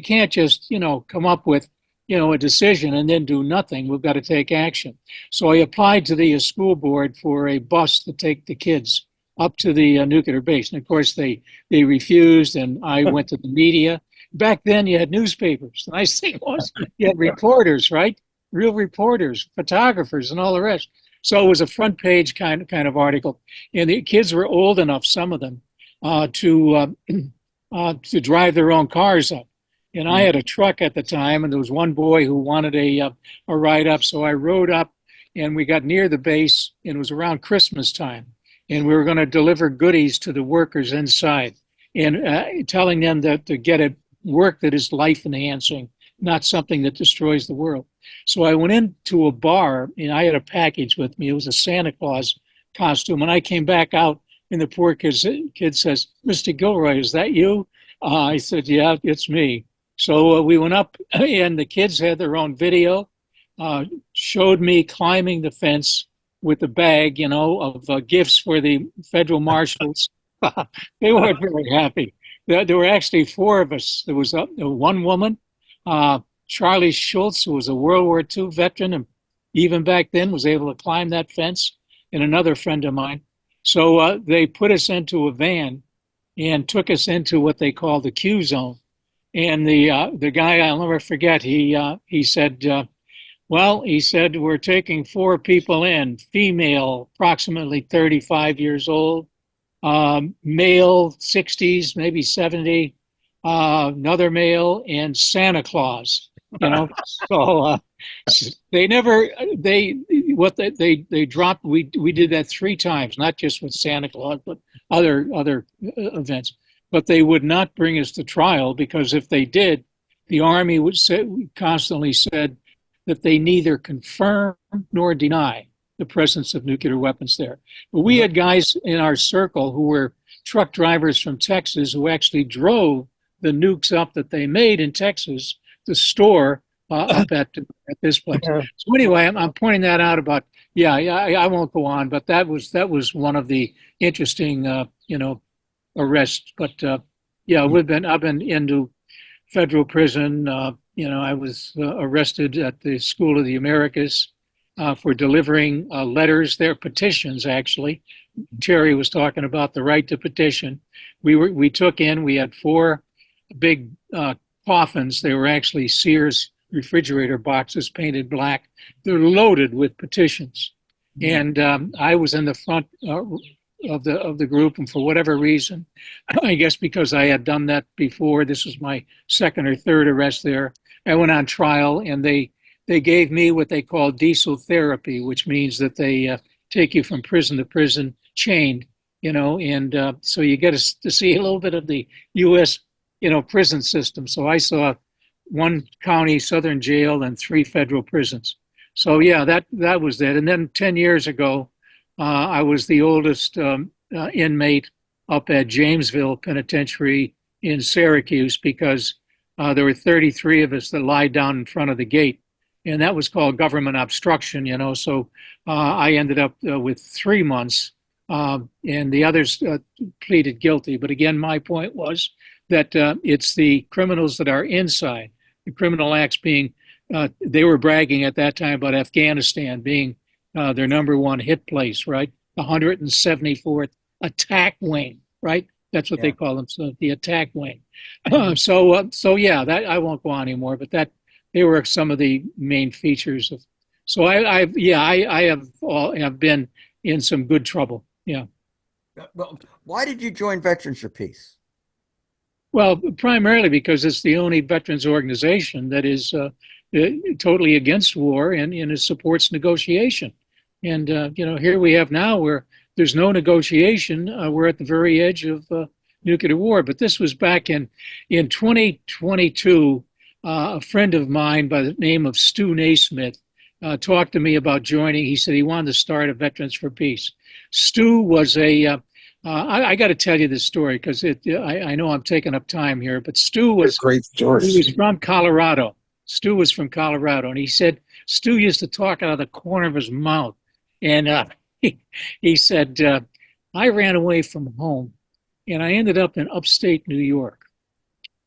can't just, come up with, a decision and then do nothing. We've got to take action. So I applied to the school board for a bus to take the kids up to the nuclear base. And of course, they refused, and I went to the media. Back then, you had newspapers. The nice thing was you had reporters, right? Real reporters, photographers, and all the rest. So it was a front page kind of article. And the kids were old enough, some of them, to drive their own cars up. And I had a truck at the time, and there was one boy who wanted a ride up. So I rode up, and we got near the base, and it was around Christmas time. And we were going to deliver goodies to the workers inside, and telling them that to get a work that is life-enhancing, not something that destroys the world. So I went into a bar, and I had a package with me. It was a Santa Claus costume. And I came back out, and the poor kid says, "Mr. Gilroy, is that you?" I said, "Yeah, it's me." So we went up, and the kids had their own video, showed me climbing the fence with a bag, of gifts for the federal marshals. They weren't very happy. There were actually four of us. There was one woman, Charlie Schultz, who was a World War II veteran, and even back then was able to climb that fence, and another friend of mine. So they put us into a van and took us into what they call the Q zone. And the guy, I'll never forget, he said, he said, "We're taking four people in, female, approximately 35 years old, male, 60s, maybe 70, another male, and Santa Claus." So they dropped. We did that three times, not just with Santa Claus, but other events. But they would not bring us to trial, because if they did, the Army constantly said that they neither confirm nor deny the presence of nuclear weapons there. But we had guys in our circle who were truck drivers from Texas who actually drove the nukes up that they made in Texas to store up at this place. So anyway, I'm pointing that out about, I won't go on, but that was one of the interesting, arrests. But I've been into federal prison. I was arrested at the School of the Americas for delivering letters, their petitions, actually. Terry was talking about the right to petition. We had four big coffins. They were actually Sears refrigerator boxes painted black. They're loaded with petitions. And I was in the front of the group, and for whatever reason, I guess because I had done that before, this was my second or third arrest there, I went on trial, and they gave me what they call diesel therapy, which means that they take you from prison to prison chained, and so you get to see a little bit of the U.S. prison system. So I saw one county southern jail and three federal prisons. So that was that. And then 10 years ago, I was the oldest inmate up at Jamesville Penitentiary in Syracuse, because there were 33 of us that lied down in front of the gate. And that was called government obstruction, So I ended up with 3 months, and the others pleaded guilty. But again, my point was that it's the criminals that are inside. The criminal acts being, they were bragging at that time about Afghanistan being their number one hit place, right? The 174th attack wing, right? That's what they call themselves, the attack wing. That I won't go on anymore, but they were some of the main features of. So I have been in some good trouble. Yeah. Well, why did you join Veterans for Peace? Well, primarily because it's the only veterans organization that is totally against war and it supports negotiation. And here we have now where there's no negotiation. We're at the very edge of nuclear war. But this was back in 2022. a friend of mine by the name of Stu Naismith talked to me about joining. He said he wanted to start a Veterans for Peace. Stu was I got to tell you this story because I know I'm taking up time here, but Stu was Great stories. he was from Colorado. Stu was from Colorado, and he said Stu used to talk out of the corner of his mouth, and he said I ran away from home, and I ended up in upstate New York,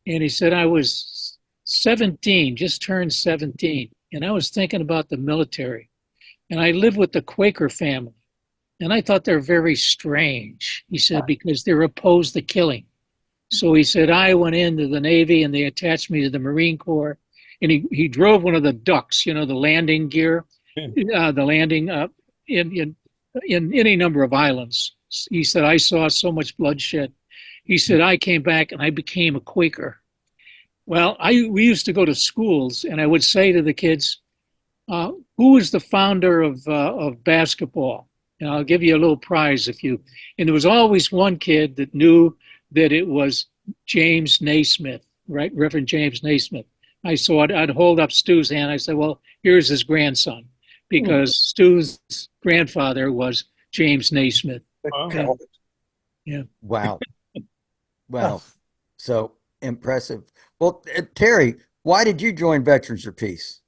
and he said I was 17, just turned 17, and I was thinking about the military, and I lived with the Quaker family. And I thought they're very strange, he said, because they're opposed to killing. So he said, I went into the Navy and they attached me to the Marine Corps. And he drove one of the ducks, the landing gear, the landing in any number of islands. He said, I saw so much bloodshed. He said, I came back and I became a Quaker. Well, we used to go to schools and I would say to the kids, who is the founder of basketball? And I'll give you a little prize and there was always one kid that knew that it was James Naismith, right? Reverend James Naismith. I'd hold up Stu's hand. I said, well, here's his grandson, because Stu's grandfather was James Naismith. Wow. Yeah. Wow. Wow. So impressive. Well, Terry, why did you join Veterans for Peace?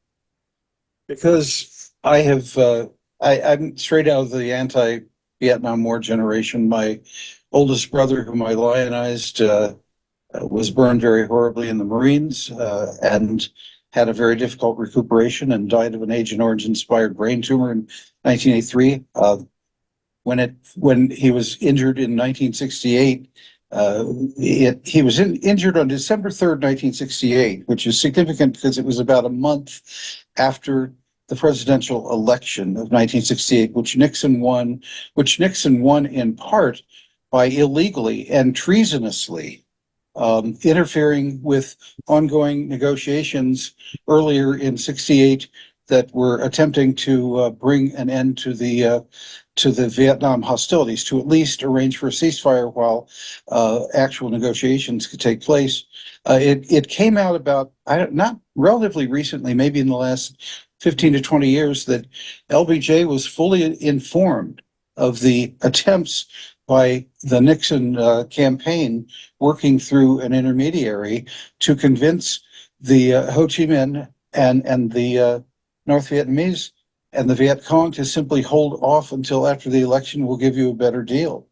Because I'm straight out of the anti-Vietnam War generation. My oldest brother, whom I lionized, was burned very horribly in the Marines and had a very difficult recuperation and died of an Agent Orange-inspired brain tumor in 1983. When he was injured in 1968, he was injured on December 3rd, 1968, which is significant because it was about a month after the presidential election of 1968, which Nixon won in part by illegally and treasonously interfering with ongoing negotiations earlier in 68 that were attempting to bring an end to the Vietnam hostilities, to at least arrange for a ceasefire while actual negotiations could take place. It came out about, not relatively recently, maybe in the last 15 to 20 years, that LBJ was fully informed of the attempts by the Nixon campaign, working through an intermediary, to convince the Ho Chi Minh and the North Vietnamese and the Viet Cong to simply hold off until after the election. We'll give you a better deal.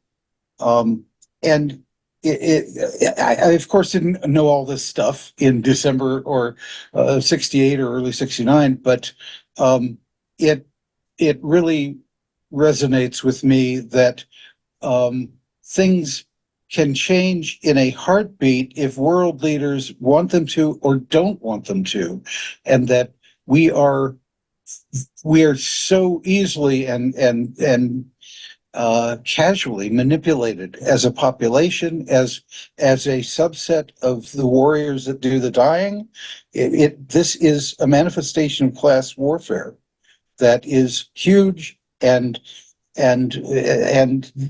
And I of course didn't know all this stuff in December or 68 or early 69, but it really resonates with me that things can change in a heartbeat if world leaders want them to or don't want them to, and that we are so easily and casually manipulated as a population, as a subset of the warriors that do the dying. This is a manifestation of class warfare that is huge, and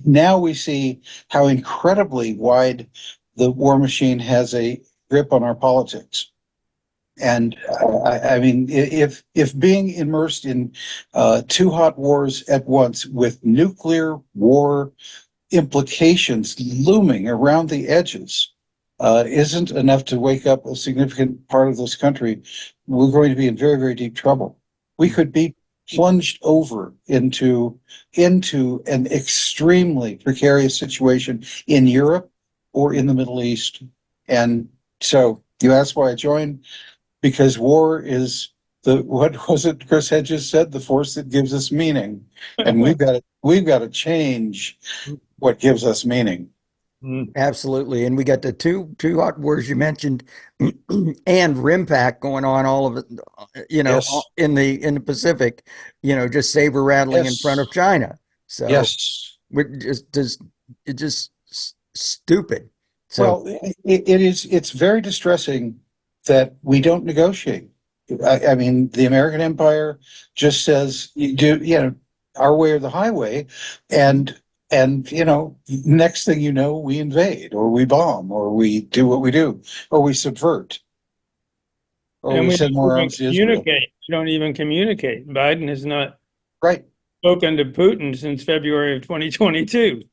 now we see how incredibly wide the war machine has a grip on our politics. And I mean, if being immersed in two hot wars at once, with nuclear war implications looming around the edges, isn't enough to wake up a significant part of this country, we're going to be in very, very deep trouble. We could be plunged over into an extremely precarious situation in Europe or in the Middle East. And so you asked why I joined. Because war is what was it Chris Hedges said, the force that gives us meaning. And we've got to change what gives us meaning. Absolutely. And we got the two hot wars you mentioned and RIMPAC going on, all of it, Yes. in the Pacific, just saber rattling in Yes. front of China. So Yes. it's just stupid. So Well, it's very distressing that we don't negotiate. I mean, the American empire just says, you do, our way or the highway, and next thing you know, we invade or we bomb or we do what we do or we subvert. or And we we send don't more even arms to Israel. communicate. We don't even communicate. Biden has not Right. spoken to Putin since February of 2022.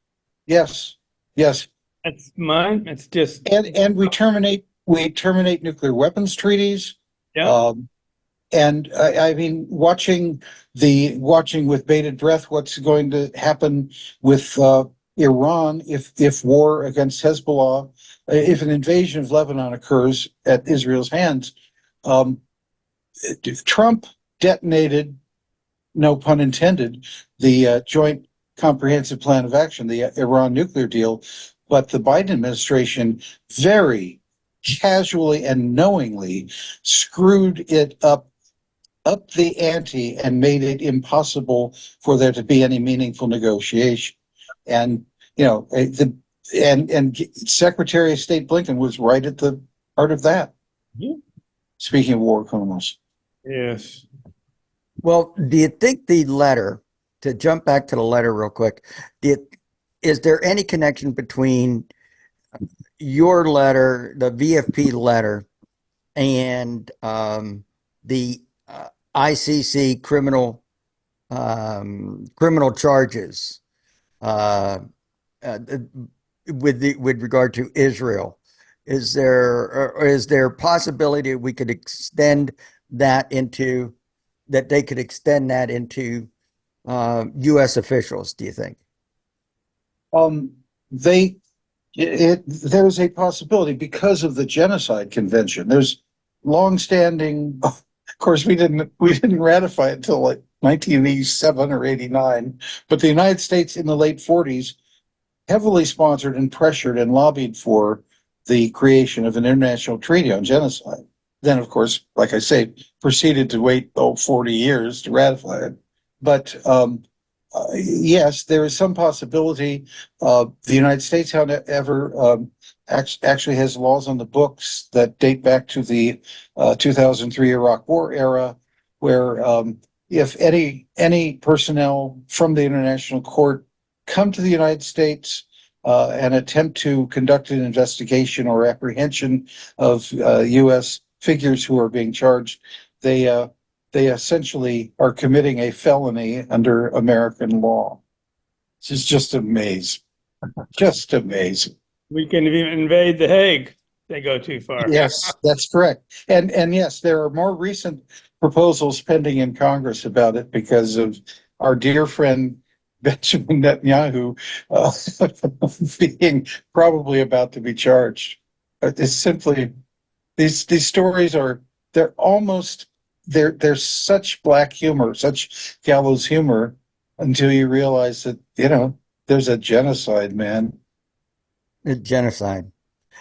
Yes. Yes. That's mine. It's just, And we terminate nuclear weapons treaties. yeah. Um, and I mean, watching with bated breath what's going to happen with Iran if war against Hezbollah, if an invasion of Lebanon occurs at Israel's hands. Um, Trump detonated, no pun intended, the Joint Comprehensive Plan of Action, the Iran nuclear deal, but the Biden administration very casually and knowingly screwed it up the ante and made it impossible for there to be any meaningful negotiation. And and Secretary of State Blinken was right at the heart of that. Yeah. Speaking of war criminals. Yes. Well, do you think the letter, to jump back to the letter real quick, is there any connection between your letter, the VFP letter, and the ICC criminal charges uh, with regard to Israel? Is there a possibility we could extend that into that they could extend that into U.S. officials? Do you think? They there's a possibility because of the Genocide Convention. There's longstanding. Of course, we didn't ratify it until like 1987 or 89. But the United States in the late 40s heavily sponsored and pressured and lobbied for the creation of an international treaty on genocide. Then, of course, like I say, proceeded to wait 40 years to ratify it. But yes, there is some possibility. The United States, however, actually has laws on the books that date back to the 2003 Iraq War era, where if any personnel from the International Court come to the United States and attempt to conduct an investigation or apprehension of U.S. figures who are being charged, they essentially are committing a felony under American law. This is just amazing. Just amazing. We can even invade The Hague. They go too far. Yes, that's correct. And yes, there are more recent proposals pending in Congress about it because of our dear friend Benjamin Netanyahu being probably about to be charged. It's simply these stories are they're such black humor, such gallows humor, until you realize that there's a genocide, man. Genocide.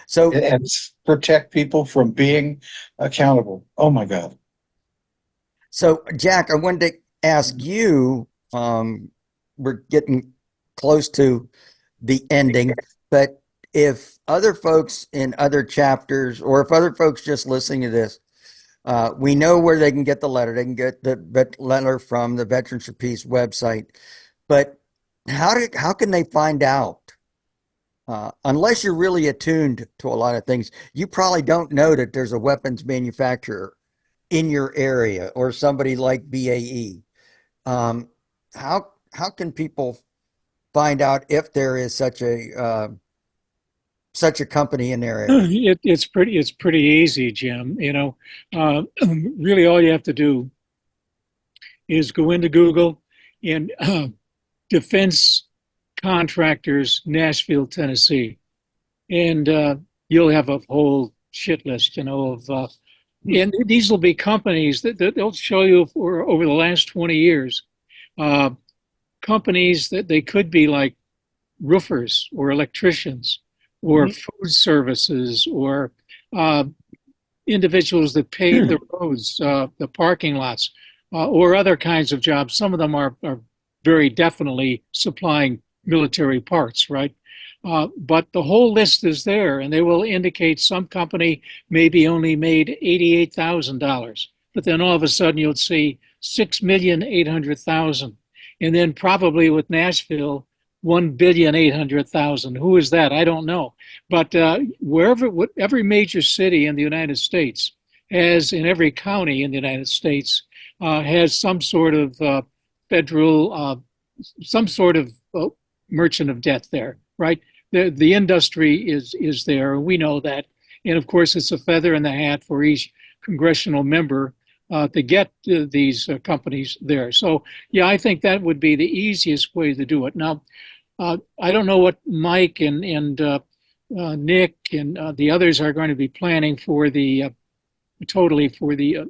So And protect people from being accountable. Oh my God. So, Jack, I wanted to ask you, we're getting close to the ending, but if other folks in other chapters, or if other folks just listening to this, we know where they can get the letter. They can get the letter from the Veterans for Peace website. But how can they find out? Unless you're really attuned to a lot of things, you probably don't know that there's a weapons manufacturer in your area or somebody like BAE. How can people find out if there is such a company in their area? It's pretty easy, Jim. Really all you have to do is go into Google and defense contractors, Nashville, Tennessee, and you'll have a whole shit list, of and these will be companies that they'll show you for over the last 20 years, companies that they could be like roofers or electricians or food services or individuals that pave the roads, the parking lots, or other kinds of jobs. Some of them are very definitely supplying military parts, right? But the whole list is there, and they will indicate some company maybe only made $88,000, but then all of a sudden you'll see 6,800,000, and then probably with Nashville, 1,800,000. Who is that? I don't know. But every major city in the United States has in every county in the United States has some sort of federal, some sort of merchant of death there, right? The industry is there, and we know that. And of course, it's a feather in the hat for each congressional member to get these companies there. So, yeah, I think that would be the easiest way to do it. Now, I don't know what Mike and Nick and the others are going to be planning for the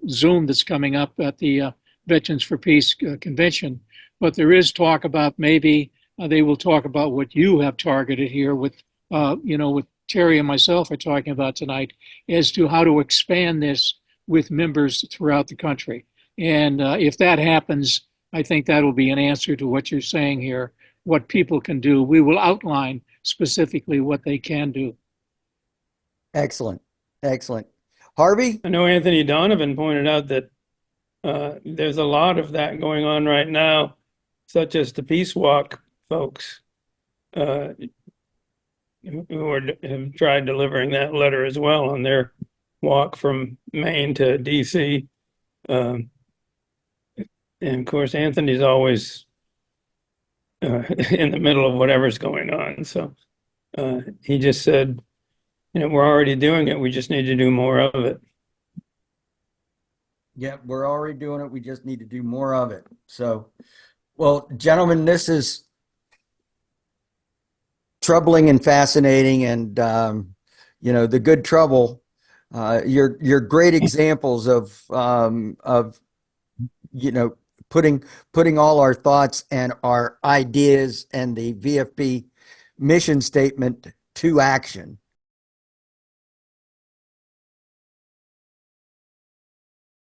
Zoom that's coming up at the Veterans for Peace convention. But there is talk about maybe they will talk about what you have targeted here with, with Terry and myself are talking about tonight as to how to expand this with members throughout the country. And if that happens, I think that will be an answer to what you're saying here, what people can do. We will outline specifically what they can do. Excellent. Excellent. Harvey? I know Anthony Donovan pointed out that there's a lot of that going on right now, such as the Peace Walk folks who have tried delivering that letter as well on their walk from Maine to DC. And of course, Anthony's always in the middle of whatever's going on. So he just said, we're already doing it. We just need to do more of it. Yeah, we're already doing it. We just need to do more of it. So, well, gentlemen, this is troubling and fascinating, and the good trouble. You're great examples of putting all our thoughts and our ideas and the VFP mission statement to action.